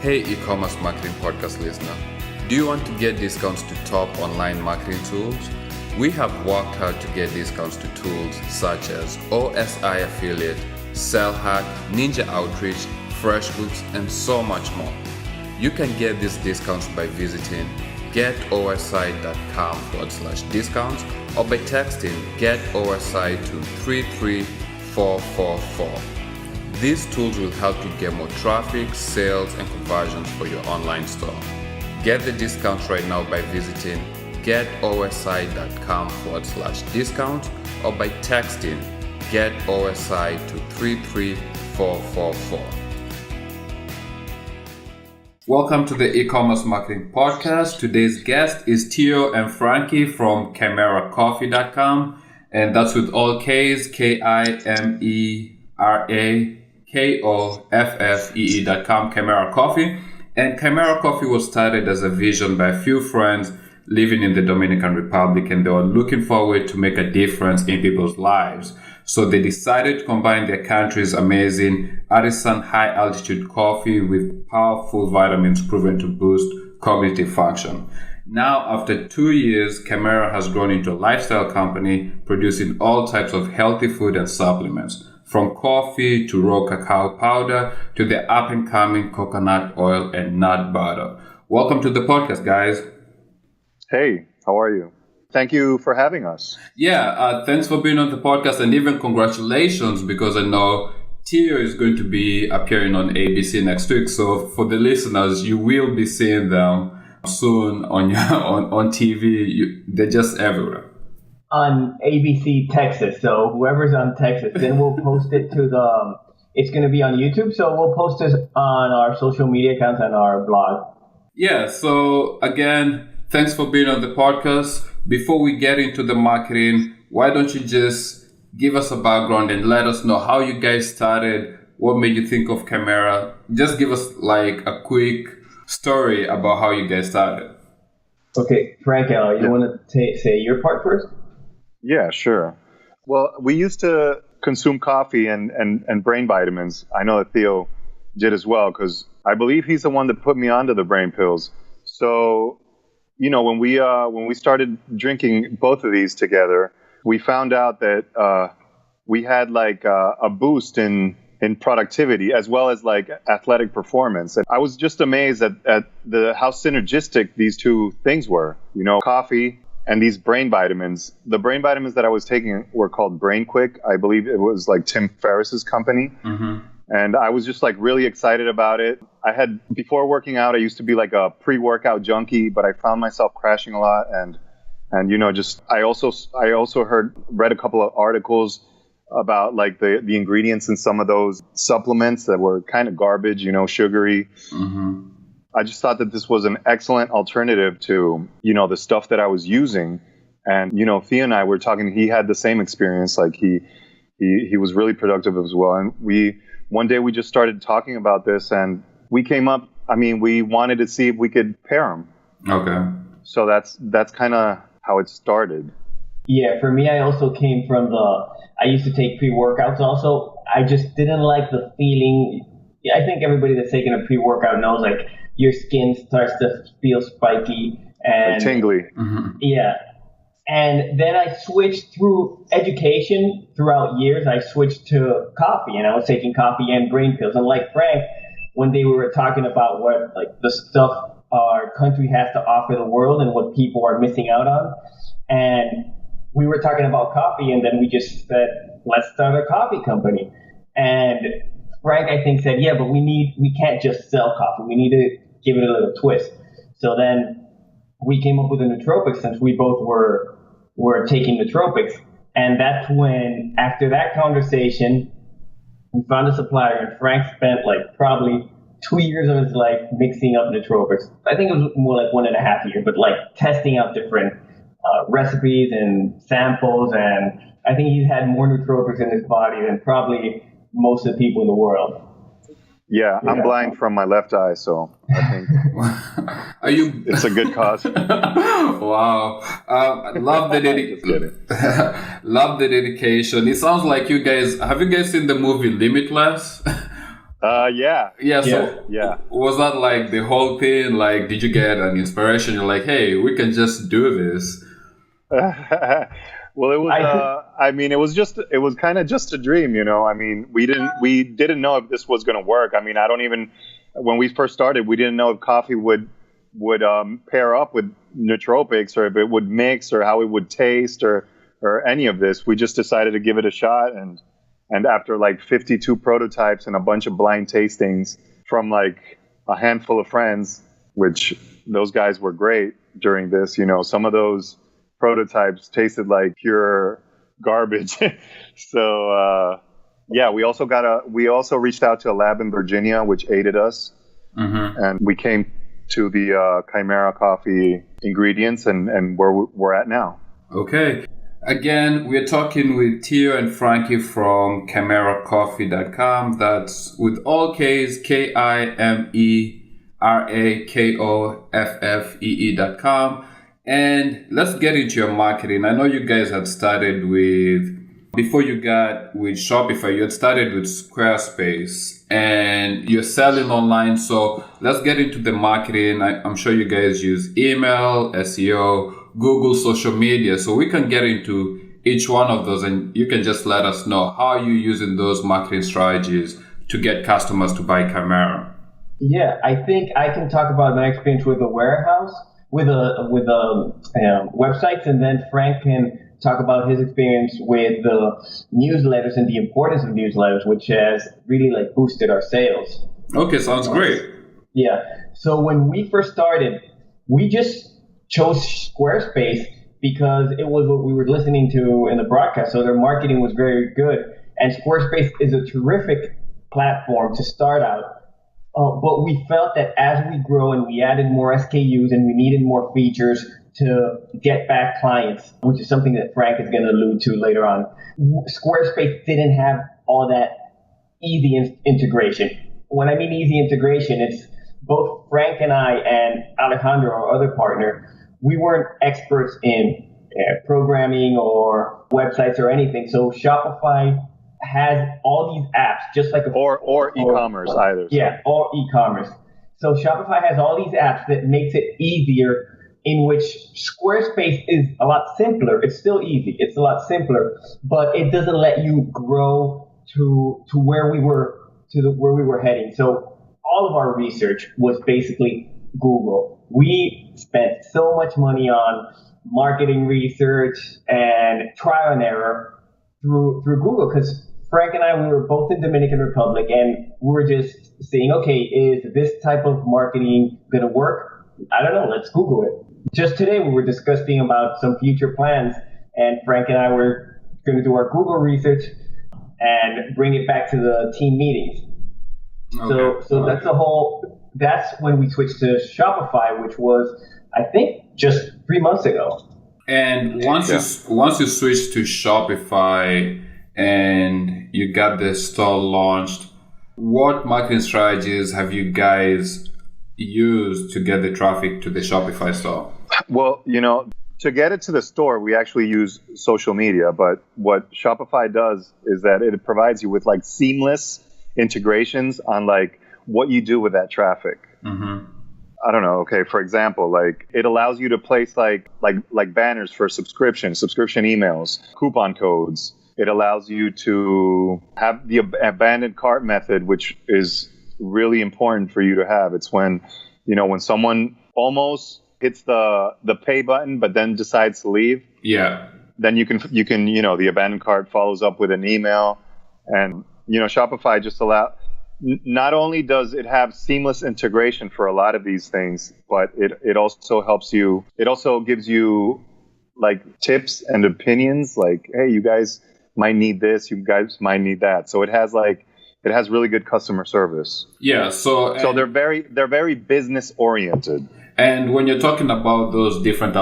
Hey e-commerce marketing podcast listener, do you want to get discounts to top online marketing tools? We have worked hard to get discounts to tools such as OSI Affiliate, SellHack, Ninja Outreach, FreshBooks, and so much more. You can get these discounts by visiting getosi.com/discounts or by texting getosi to 33444. These tools will help you get more traffic, sales, and conversions for your online store. Get the discounts right now by visiting getosi.com/discounts or by texting getosi to 33444. Welcome to the e-commerce marketing podcast. Today's guest is Tio and Frankie from KimeraKoffee.com, and that's with all K's, KimeraKoffee.com, Kimera Koffee. And Kimera Koffee was started as a vision by a few friends living in the Dominican Republic, and they were looking forward to make a difference in people's lives. So they decided to combine their country's amazing artisan high-altitude coffee with powerful vitamins proven to boost cognitive function. Now, after 2 years, Kimera has grown into a lifestyle company producing all types of healthy food and supplements, from coffee to raw cacao powder to the up-and-coming coconut oil and nut butter. Welcome to the podcast, guys. Hey, how are you? Thank you for having us. Yeah, thanks for being on the podcast, and even congratulations, because I know Tio is going to be appearing on ABC next week. So for the listeners, you will be seeing them soon on on TV. They're just everywhere. On ABC Texas. So whoever's on Texas, then we'll post it to it's going to be on YouTube. So we'll post this on our social media accounts and our blog. Yeah. So again, thanks for being on the podcast. Before we get into the marketing, why don't you just give us a background and let us know how you guys started? What made you think of Kimera? Just give us like a quick story about how you guys started. Okay, Frank, you want to say your part first? Yeah, sure. Well, we used to consume coffee and brain vitamins. I know that Theo did as well, because I believe he's the one that put me onto the brain pills. So, you know, when we started drinking both of these together, we found out that we had like a boost in productivity as well as like athletic performance. And I was just amazed at how synergistic these two things were. You know, coffee and these brain vitamins. The brain vitamins that I was taking were called Brain Quick. I believe it was like Tim Ferriss's company. Mm-hmm. And I was just like really excited about it. Before working out, I used to be like a pre-workout junkie, but I found myself crashing a lot. And you know, I also read a couple of articles about like the ingredients in some of those supplements that were kind of garbage, you know, sugary. Mm-hmm. I just thought that this was an excellent alternative to, you know, the stuff that I was using. And, you know, Thea and I were talking, he had the same experience. Like he was really productive as well. And one day we just started talking about this, and we came up, we wanted to see if we could pair them. Okay. So that's kind of how it started. Yeah, for me, I also came from I used to take pre-workouts also. I just didn't like the feeling. I think everybody that's taking a pre-workout knows, like, your skin starts to feel spiky and tingly. Mm-hmm. Yeah. And then I switched through education throughout years. I switched to coffee, and I was taking coffee and brain pills. And like Frank, one day we were talking about what, like, the stuff our country has to offer the world and what people are missing out on. And we were talking about coffee, and then we just said, let's start a coffee company. And Frank, I think, said, yeah, but we can't just sell coffee. We need to give it a little twist. So then we came up with a nootropics, since we both were taking nootropics. And that's when, after that conversation, we found a supplier, and Frank spent like probably 2 years of his life mixing up nootropics. I think it was more like 1.5 years, but like testing out different recipes and samples. And I think he's had more nootropics in his body than probably most of the people in the world. Yeah, I'm blind from my left eye, so I think it's a good cause. Wow. Love the love the dedication. It sounds like have you guys seen the movie Limitless? Yeah. Yeah, so Yeah. was that like the whole thing? Like, did you get an inspiration? You're like, hey, we can just do this. Well, it was. I mean, it was just. It was kind of just a dream, you know. I mean, we didn't know if this was going to work. I mean, I don't even. When we first started, we didn't know if coffee would pair up with nootropics, or if it would mix, or how it would taste, or any of this. We just decided to give it a shot, and after like 52 prototypes and a bunch of blind tastings from like a handful of friends, which those guys were great during this. You know, some of those prototypes tasted like pure garbage. So yeah, we also reached out to a lab in Virginia, which aided us, and we came to the Kimera Koffee ingredients and where we're at now. Okay. Again, we're talking with Theo and Frankie from KimeraKoffee.com. That's with all K's, KIMERAKOFFEE.com. And let's get into your marketing. I know you guys had started before you got with Shopify, you had started with Squarespace and you're selling online. So let's get into the marketing. I'm sure you guys use email, SEO, Google, social media. So we can get into each one of those and you can just let us know how you're using those marketing strategies to get customers to buy Kimera. Yeah, I think I can talk about my experience with the warehouse, with websites, and then Frank can talk about his experience with the newsletters and the importance of newsletters, which has really like boosted our sales. Okay, sounds great. Yeah. So when we first started, we just chose Squarespace because it was what we were listening to in the broadcast. So their marketing was very good, and Squarespace is a terrific platform to start out. But we felt that as we grow and we added more SKUs and we needed more features to get back clients, which is something that Frank is going to allude to later on, Squarespace didn't have all that easy integration. When I mean easy integration, it's both Frank and I and Alejandro, our other partner, we weren't experts in programming or websites or anything. So Shopify has all these apps, just like or e-commerce either. Yeah, or e-commerce. So Shopify has all these apps that makes it easier, in which Squarespace is a lot simpler. It's still easy. It's a lot simpler, but it doesn't let you grow to where we were where we were heading. So all of our research was basically Google. We spent so much money on marketing research and trial and error through Google, because Frank and I, we were both in Dominican Republic, and we were just saying, okay, is this type of marketing going to work? I don't know. Let's Google it. Just today, we were discussing about some future plans, and Frank and I were going to do our Google research and bring it back to the team meetings. Okay. So that's when we switched to Shopify, which was, I think, just 3 months ago. And once you switched to Shopify and you got the store launched, what marketing strategies have you guys used to get the traffic to the Shopify store? Well, to get it to the store, we actually use social media. But what Shopify does is that it provides you with like seamless integrations on like what you do with that traffic. Mm-hmm. I don't know. Okay, for example, like it allows you to place like banners for subscription emails, coupon codes. It allows you to have the abandoned cart method, which is really important for you to have. It's when someone almost hits the pay button but then decides to leave. Yeah. Then you can the abandoned cart follows up with an email, and Shopify just not only does it have seamless integration for a lot of these things, but it also helps you. It also gives you like tips and opinions, like, hey, you guys might need this, you guys might need that. So it has really good customer service. Yeah. So they're very business oriented. And when you're talking about those different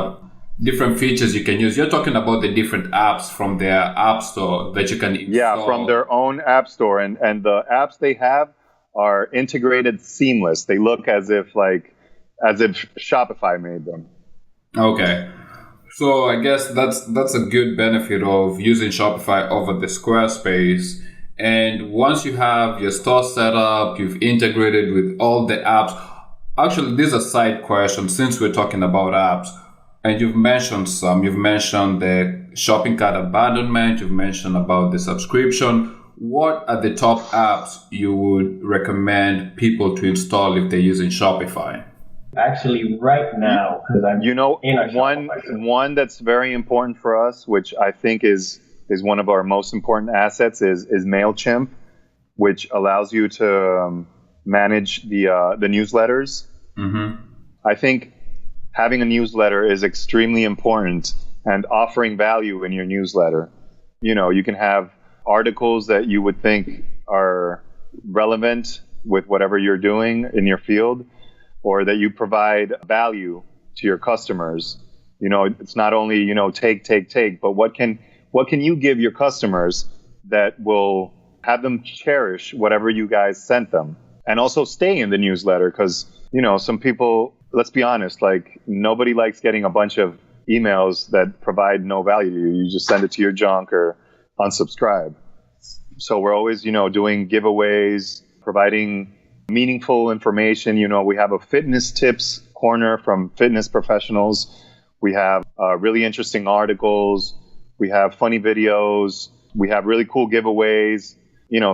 features you can use, you're talking about the different apps from their app store that you can install. Yeah, from their own app store, and the apps they have are integrated seamless. They look as if Shopify made them. Okay. So I guess that's a good benefit of using Shopify over the Squarespace. And once you have your store set up, you've integrated with all the apps. Actually, this is a side question since we're talking about apps. And you've mentioned some. You've mentioned the shopping cart abandonment. You've mentioned about the subscription. What are the top apps you would recommend people to install if they're using Shopify? Actually, right now, because I'm in our one that's very important for us, which I think is one of our most important assets, is MailChimp, which allows you to manage the newsletters. Mm-hmm. I think having a newsletter is extremely important, and offering value in your newsletter. You can have articles that you would think are relevant with whatever you're doing in your field, or that you provide value to your customers. It's not only, take, but what can you give your customers that will have them cherish whatever you guys sent them, and also stay in the newsletter? Because, some people, let's be honest, like, nobody likes getting a bunch of emails that provide no value to you. You just send it to your junk or unsubscribe. So we're always, doing giveaways, providing meaningful information. We have a fitness tips corner from fitness professionals. We have really interesting articles. We have funny videos. We have really cool giveaways,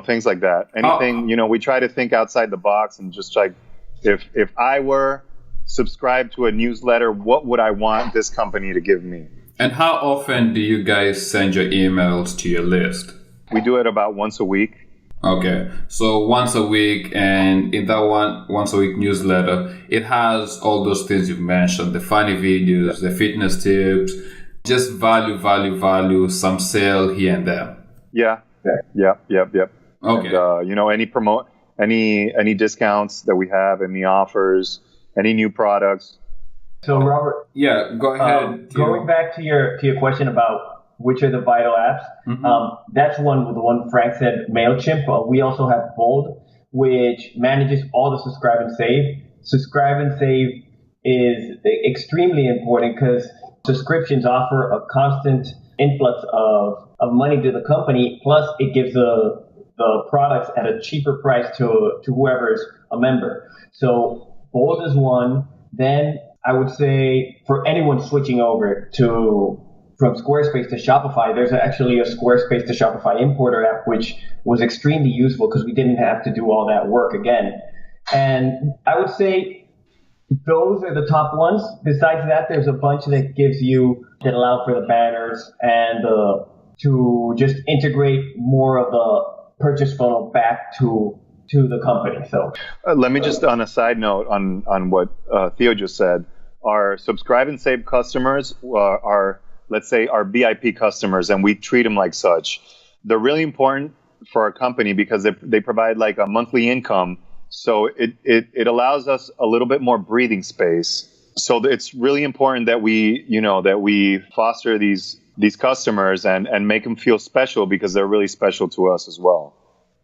things like that. Anything, we try to think outside the box and just like, if I were subscribed to a newsletter, what would I want this company to give me? And how often do you guys send your emails to your list? We do it about once a week. Okay, so once a week, and in that once a week newsletter, it has all those things you've mentioned, the funny videos, the fitness tips, just value, some sale here and there. Yep. Okay. And, any discounts that we have, any offers, any new products. So Robert, yeah, go ahead. Going back to your question about which are the vital apps, that's the one Frank said, MailChimp. We also have Bold, which manages all the subscribe and save. Subscribe and save is extremely important because subscriptions offer a constant influx of money to the company, plus it gives the products at a cheaper price to whoever's a member. So Bold is one. Then I would say for anyone switching over from Squarespace to Shopify, there's actually a Squarespace to Shopify importer app, which was extremely useful because we didn't have to do all that work again. And I would say those are the top ones. Besides that, there's a bunch that allow for the banners and to just integrate more of the purchase funnel back to the company. So let me just, on a side note on what Theo just said, our subscribe and save customers are, let's say, our VIP customers, and we treat them like such. They're really important for our company because they provide like a monthly income. So it allows us a little bit more breathing space. So it's really important that we foster these customers and make them feel special because they're really special to us as well.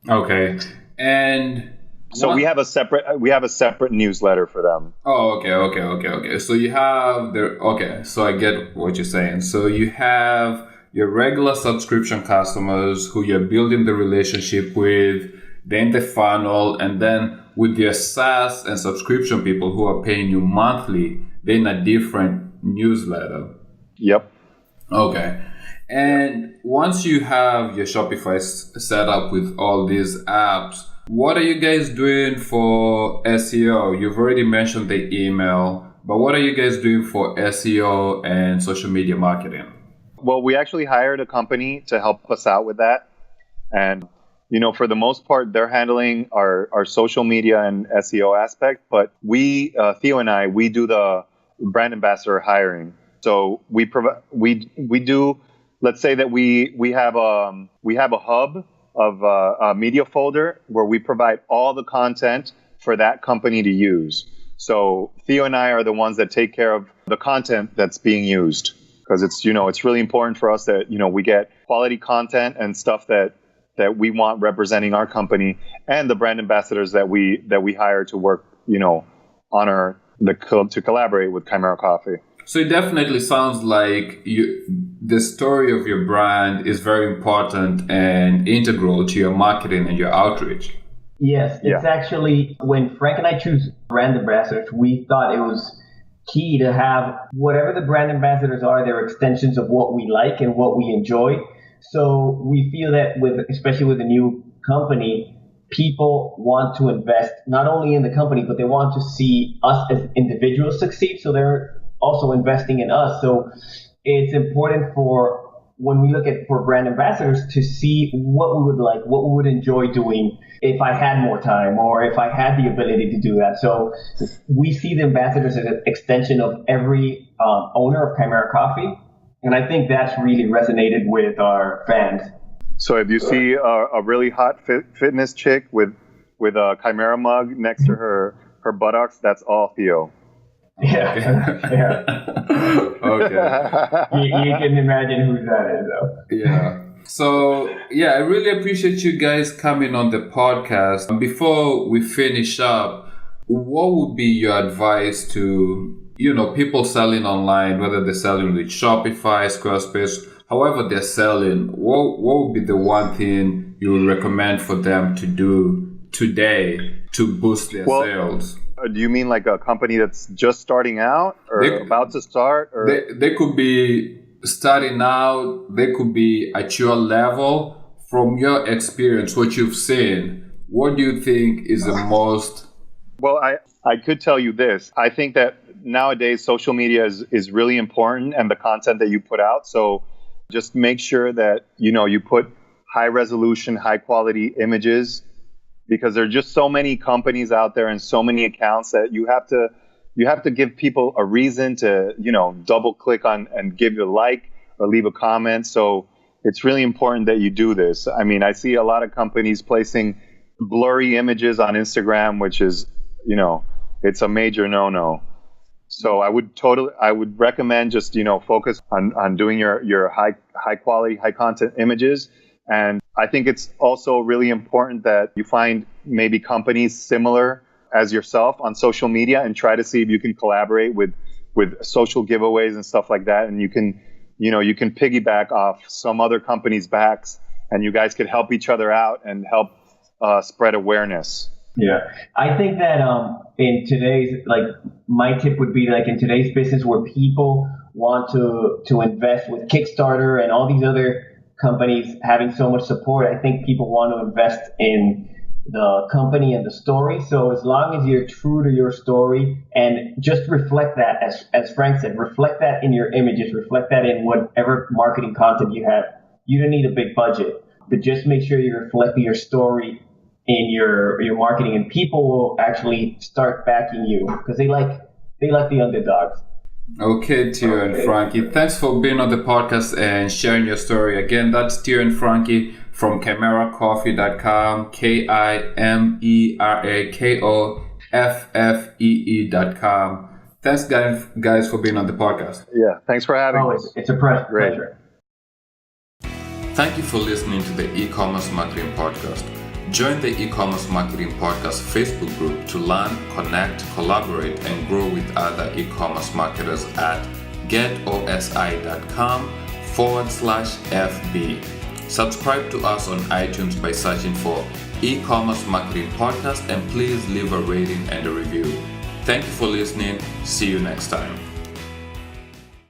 Okay. And so we have a separate newsletter for them. Oh, okay. So you have so I get what you're saying. So you have your regular subscription customers who you're building the relationship with, then the funnel, and then with your SaaS and subscription people who are paying you monthly, they're in a different newsletter. Yep. Okay. And once you have your Shopify set up with all these apps, what are you guys doing for SEO? You've already mentioned the email, but what are you guys doing for SEO and social media marketing? Well, we actually hired a company to help us out with that. And, for the most part, they're handling our social media and SEO aspect. But Theo and I, we do the brand ambassador hiring. So we do, let's say that we have a hub of a media folder where we provide all the content for that company to use. So Theo and I are the ones that take care of the content that's being used, because it's really important for us that we get quality content and stuff that we want representing our company, and the brand ambassadors that we hire to work to collaborate with Kimera Koffee. So it definitely sounds like the story of your brand is very important and integral to your marketing and your outreach. Yes, it's actually, when Frank and I choose brand ambassadors, we thought it was key to have whatever the brand ambassadors are, they're extensions of what we like and what we enjoy. So we feel that especially with a new company, people want to invest not only in the company, but they want to see us as individuals succeed. So they're also investing in us. So it's important when we look for brand ambassadors to see what we would like, what we would enjoy doing if I had more time or if I had the ability to do that. So we see the ambassadors as an extension of every owner of Kimera Koffee. And I think that's really resonated with our fans. So if you see a really hot fitness chick with a Kimera mug next to her buttocks, that's all Theo. Yeah. Okay. You can imagine who that is, though. Yeah. So, I really appreciate you guys coming on the podcast. Before we finish up, what would be your advice to, people selling online, whether they're selling with Shopify, Squarespace, however they're selling, what would be the one thing you would recommend for them to do today to boost their sales? Do you mean like a company that's just starting out or about to start? Or they could be starting out, they could be at your level. From your experience, what you've seen, what do you think is the most? Well, I could tell you this. I think that nowadays social media is really important, and the content that you put out. So just make sure that, you put high resolution, high quality images, because there are just so many companies out there and so many accounts that you have to give people a reason to, double click on and give you a like or leave a comment. So it's really important that you do this. I mean, I see a lot of companies placing blurry images on Instagram, which is, it's a major no-no. So I would recommend just, focus on doing your high quality, high content images. And I think it's also really important that you find maybe companies similar as yourself on social media and try to see if you can collaborate with social giveaways and stuff like that. And you can piggyback off some other companies' backs, and you guys could help each other out and help spread awareness. Yeah, I think that in today's, my tip would be in today's business where people want to invest with Kickstarter and all these other companies having so much support, I think people want to invest in the company and the story. So as long as you're true to your story and just reflect that, as Frank said, reflect that in your images, reflect that in whatever marketing content you have. You don't need a big budget, but just make sure you're reflecting your story in your marketing, and people will actually start backing you because they like the underdogs. Okay, Theo and Frankie, thanks for being on the podcast and sharing your story. Again, that's Theo and Frankie from KimeraKoffee.com, KimeraKoffee.com. Thanks, guys, for being on the podcast. Yeah, thanks for having us. It's a pleasure. Thank you for listening to the e-commerce marketing podcast. Join the e-commerce marketing podcast Facebook group to learn, connect, collaborate, and grow with other e-commerce marketers at getosi.com/FB. Subscribe to us on iTunes by searching for e-commerce marketing podcast, and please leave a rating and a review. Thank you for listening. See you next time.